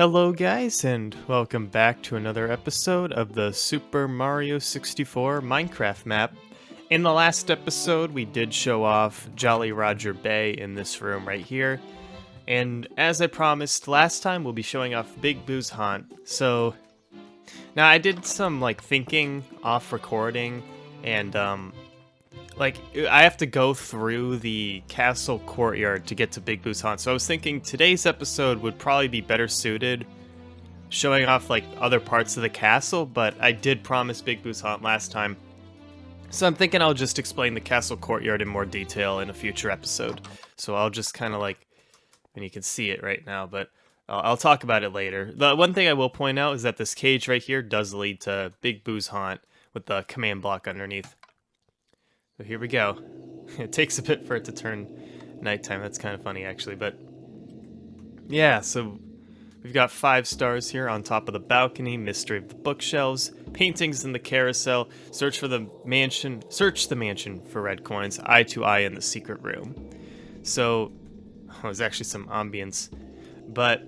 Hello, guys, and welcome back to another episode of the Super Mario 64 Minecraft map. In the last episode, we did show off Jolly Roger Bay in this room right here, and as I promised last time, we'll be showing off Big Boo's Haunt. So, now I did some, thinking off recording, and, I have to go through the castle courtyard to get to Big Boo's Haunt. So I was thinking today's episode would probably be better suited showing off, other parts of the castle, but I did promise Big Boo's Haunt last time. So I'm thinking I'll just explain the castle courtyard in more detail in a future episode. So I'll just kind of and you can see it right now, but I'll talk about it later. The one thing I will point out is that this cage right here does lead to Big Boo's Haunt with the command block underneath. So here we go. It takes a bit for it to turn nighttime. That's kind of funny, actually. But yeah, so we've got 5 stars here on top of the balcony. Mystery of the bookshelves. Paintings in the carousel. Search the mansion for red coins. Eye to eye in the secret room. So there's actually some ambience, but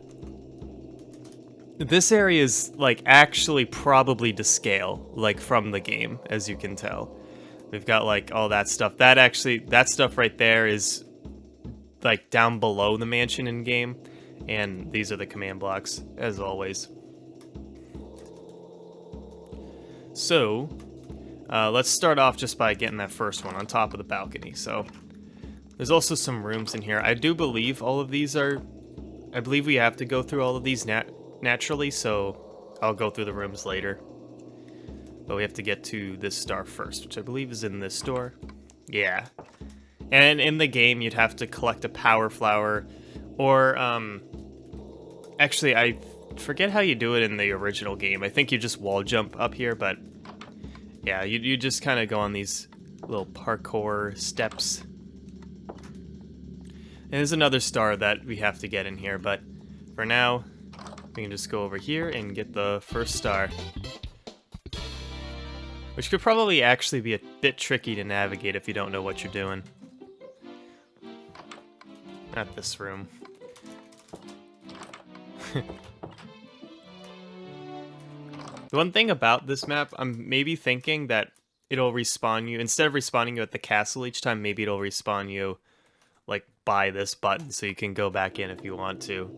this area is actually probably to scale, from the game, as you can tell. We've got all that stuff. That stuff right there is down below the mansion in game, and these are the command blocks as always. So let's start off just by getting that first one on top of the balcony. So there's also some rooms in here. I believe we have to go through all of these naturally, so I'll go through the rooms later. But we have to get to this star first, which I believe is in this door. Yeah. And in the game, you'd have to collect a power flower, or, actually, I forget how you do it in the original game. I think you just wall jump up here, but yeah, you just kind of go on these little parkour steps. And there's another star that we have to get in here, but for now, we can just go over here and get the first star. Which could probably actually be a bit tricky to navigate if you don't know what you're doing. Not this room. The one thing about this map, I'm maybe thinking that it'll respawn you, instead of respawning you at the castle each time, maybe it'll respawn you, by this button, so you can go back in if you want to,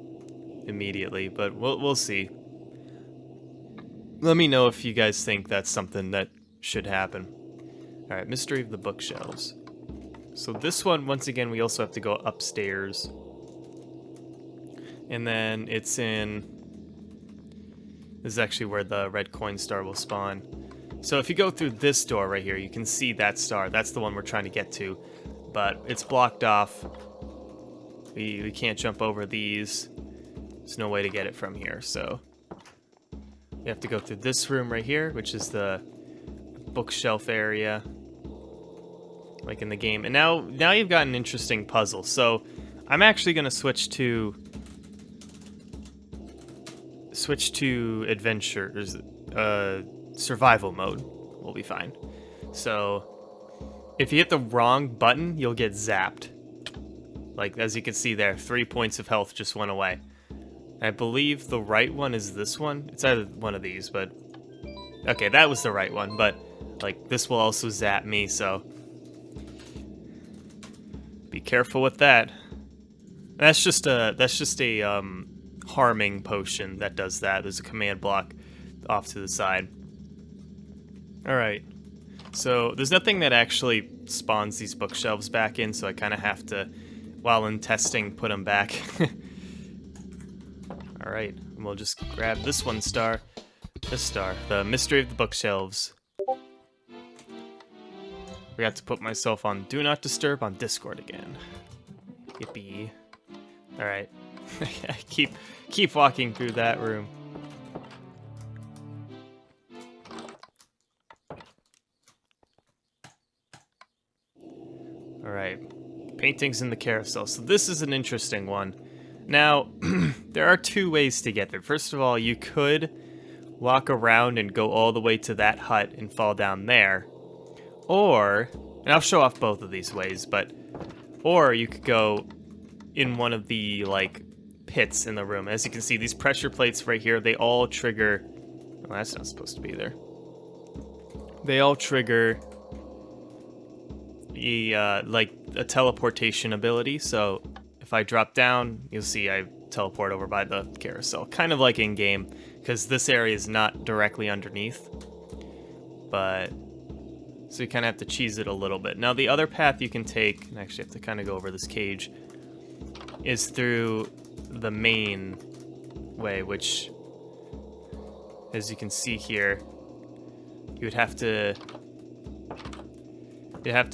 immediately, but we'll see. Let me know if you guys think that's something that should happen. Alright, Mystery of the Bookshelves. So this one, once again, we also have to go upstairs. And then it's in... This is actually where the red coin star will spawn. So if you go through this door right here, you can see that star. That's the one we're trying to get to. But it's blocked off. We can't jump over these. There's no way to get it from here, so... You have to go through this room right here, which is the bookshelf area, in the game. And now you've got an interesting puzzle. So I'm actually going to switch to adventures, survival mode. We'll be fine. So if you hit the wrong button, you'll get zapped. As you can see there, 3 points of health just went away. I believe the right one is this one. It's either one of these, but... Okay, that was the right one, but, this will also zap me, so... Be careful with that. That's just a harming potion that does that. There's a command block off to the side. Alright. So, there's nothing that actually spawns these bookshelves back in, so I kind of have to, while in testing, put them back. Alright, and we'll just grab this one star. This star, the Mystery of the Bookshelves. We have to put myself on Do Not Disturb on Discord again. Yippee. Alright. keep walking through that room. Alright. Paintings in the carousel. So this is an interesting one. Now, there are 2 ways to get there. First of all, you could walk around and go all the way to that hut and fall down there. Or, and I'll show off both of these ways, or you could go in one of the, pits in the room. As you can see, these pressure plates right here, they all trigger... Well, that's not supposed to be there. They all trigger like a teleportation ability. So if I drop down, you'll see I teleport over by the carousel. Kind of like in-game, because this area is not directly underneath. But... So you kind of have to cheese it a little bit. Now the other path you can take, and actually have to kind of go over this cage, is through the main way, which, as you can see here, you would have to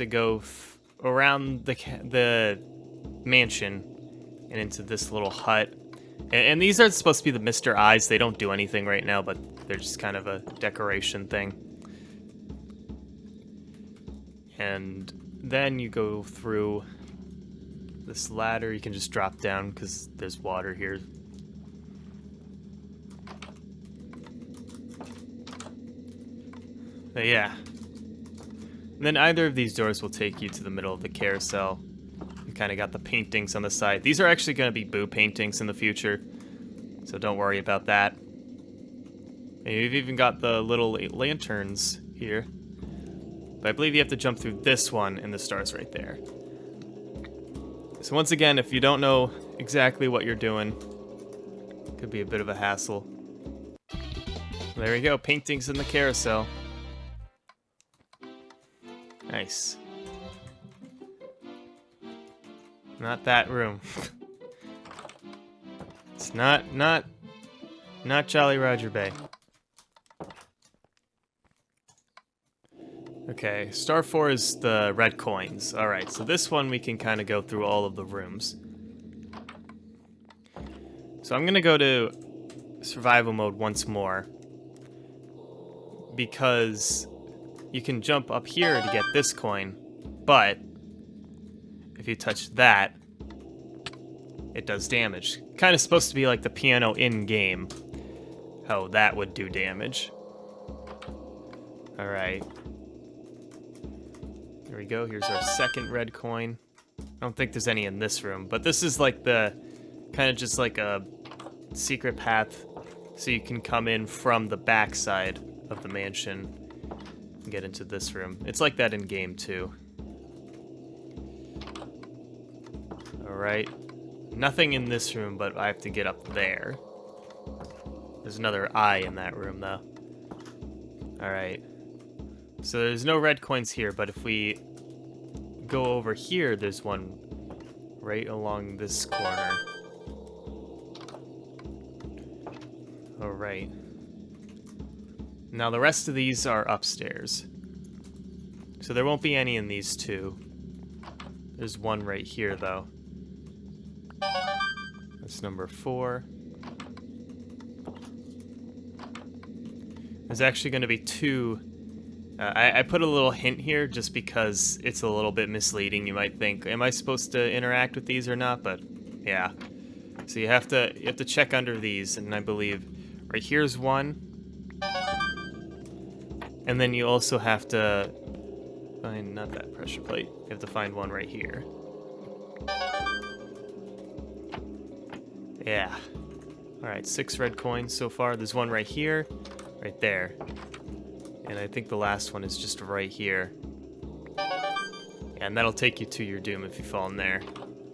go around the mansion and into this little hut. And these are supposed to be the Mr. Eyes. They don't do anything right now, but they're just kind of a decoration thing. And then you go through this ladder. You can just drop down because there's water here. But yeah. And then either of these doors will take you to the middle of the carousel. You kind of got the paintings on the side. These are actually going to be Boo paintings in the future, so don't worry about that. And you've even got the little lanterns here. But I believe you have to jump through this one, and the star's right there. So once again, if you don't know exactly what you're doing, it could be a bit of a hassle. There we go, paintings in the carousel. Nice. Not that room. It's not Jolly Roger Bay. Okay, Star 4 is the red coins. Alright, so this one we can kind of go through all of the rooms. So I'm going to go to survival mode once more, because you can jump up here to get this coin, but if you touch that, it does damage. Kind of supposed to be like the piano in-game, how that would do damage. Alright. Here we go, here's our second red coin. I don't think there's any in this room, but this is like the, kind of just like a secret path, so you can come in from the back side of the mansion and get into this room. It's like that in game too. Alright, nothing in this room, but I have to get up there. There's another eye in that room though. Alright. So there's no red coins here, but if we go over here, there's one right along this corner. Alright. Now the rest of these are upstairs. So there won't be any in these two. There's one right here though. That's number 4. There's actually going to be 2. I put a little hint here just because it's a little bit misleading. You might think, am I supposed to interact with these or not? But yeah. So you have to check under these, and I believe right here's one. And then you also have to find, not that pressure plate, you have to find one right here. Yeah. Alright, 6 red coins so far. There's one right here, right there. And I think the last one is just right here. And that'll take you to your doom if you fall in there.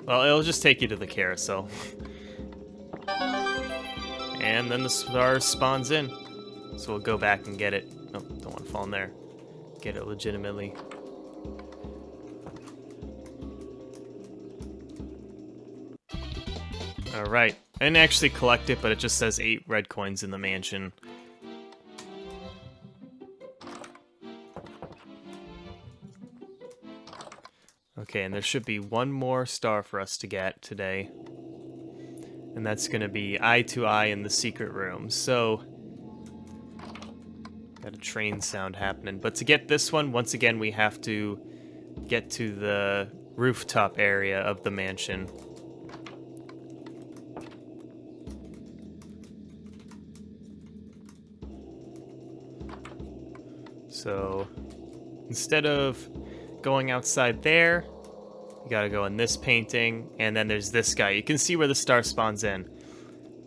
Well, it'll just take you to the carousel. And then the star spawns in. So we'll go back and get it. Oh, don't want to fall in there. Get it legitimately. Alright. I didn't actually collect it, but it just says 8 red coins in the mansion. Okay, and there should be one more star for us to get today. And that's going to be eye to eye in the secret room. So, got a train sound happening. But to get this one, once again, we have to get to the rooftop area of the mansion. So, instead of going outside there, you gotta go in this painting, and then there's this guy. You can see where the star spawns in.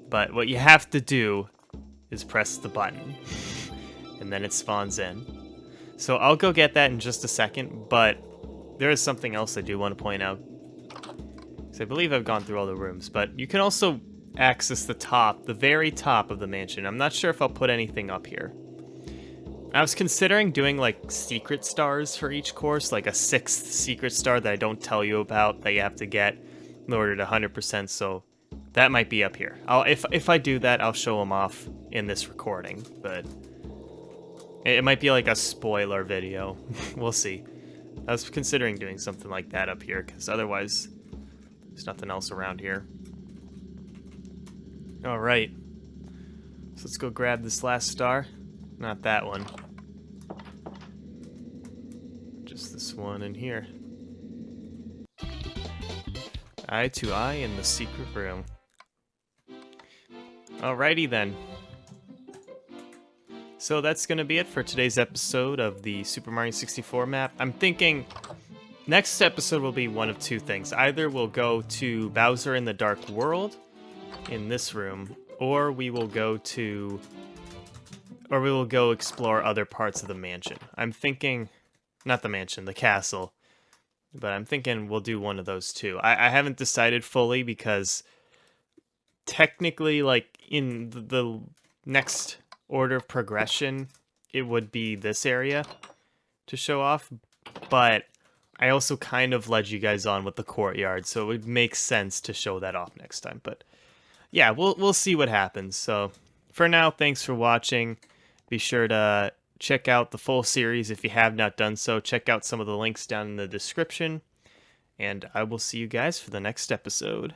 But what you have to do is press the button, and then it spawns in. So I'll go get that in just a second, but there is something else I do want to point out. So I believe I've gone through all the rooms, but you can also access the very top of the mansion. I'm not sure if I'll put anything up here. I was considering doing like secret stars for each course, like a 6th secret star that I don't tell you about that you have to get in order to 100%, so that might be up here. If I do that, I'll show them off in this recording, but it might be like a spoiler video. We'll see. I was considering doing something like that up here, because otherwise there's nothing else around here. Alright. So let's go grab this last star. Not that one. Just this one in here. Eye to eye in the secret room. Alrighty then. So that's going to be it for today's episode of the Super Mario 64 map. I'm thinking next episode will be one of two things. Either we'll go to Bowser in the Dark World in this room, or we will go explore other parts of the mansion. I'm thinking, not the mansion, the castle, but I'm thinking we'll do one of those two. I haven't decided fully because technically, like, in the next order of progression, it would be this area to show off, but I also kind of led you guys on with the courtyard, so it would make sense to show that off next time. But yeah, we'll see what happens. So for now, thanks for watching. Be sure to check out the full series if you have not done so. Check out some of the links down in the description, and I will see you guys for the next episode.